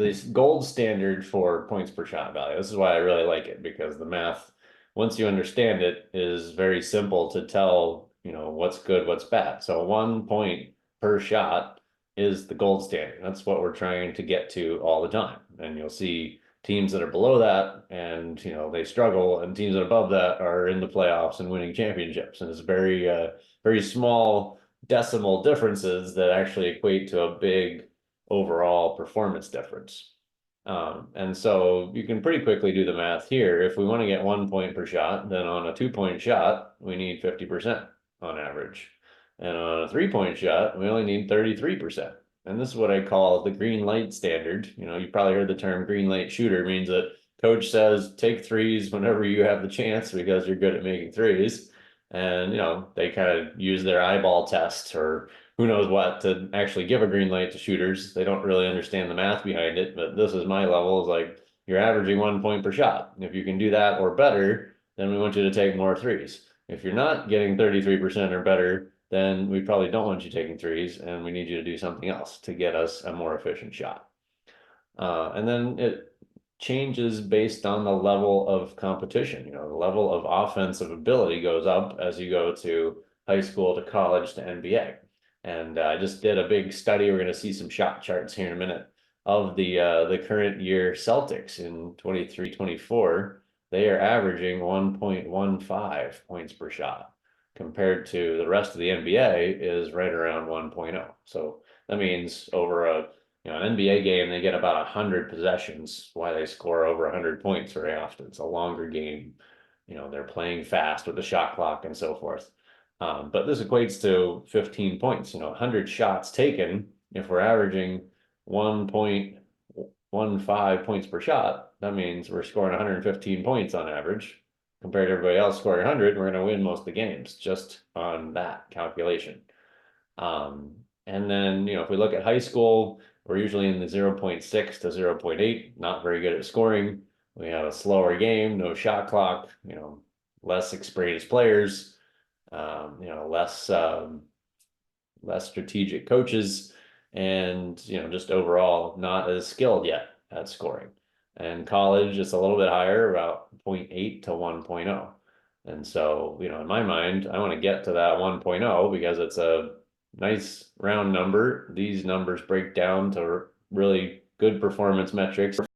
this gold standard for points per shot value. This is why I really like it, because the math, once you understand it, is very simple to tell, what's good, what's bad. So 1 point per shot is the gold standard. That's what we're trying to get to all the time. And you'll see teams that are below that and, they struggle, and teams that are above that are in the playoffs and winning championships. And it's very small decimal differences that actually equate to a big overall performance difference. And so you can pretty quickly do the math here. If we want to get 1 point per shot, then on a 2 point shot, we need 50% on average. And on a 3 point shot, we only need 33%. And this is what I call the green light standard. You probably heard the term green light shooter. It means that coach says take threes whenever you have the chance because you're good at making threes. And, they kind of use their eyeball test or who knows what to actually give a green light to shooters. They don't really understand the math behind it, but this is my level, is like you're averaging 1 point per shot. If you can do that or better, then we want you to take more threes. If you're not getting 33% or better, then we probably don't want you taking threes, and we need you to do something else to get us a more efficient shot. And then it changes based on the level of competition. The level of offensive ability goes up as you go to high school to college to NBA. And I just did a big study. We're going to see some shot charts here in a minute of the current year Celtics in 23-24. They are averaging 1.15 points per shot, compared to the rest of the NBA is right around 1.0. So that means over an NBA game, they get about 100 possessions. Why they score over 100 points very often. It's a longer game. They're playing fast with the shot clock and so forth. But this equates to 15 points, 100 shots taken. If we're averaging 1.15 points per shot, that means we're scoring 115 points on average. Compared to everybody else scoring 100, we're going to win most of the games just on that calculation. And then, if we look at high school, we're usually in the 0.6 to 0.8, not very good at scoring. We have a slower game, no shot clock, less experienced players, less strategic coaches, and just overall not as skilled yet at scoring. And college is a little bit higher, about 0.8 to 1.0. And so, in my mind, I want to get to that 1.0 because it's a nice round number. These numbers break down to really good performance metrics.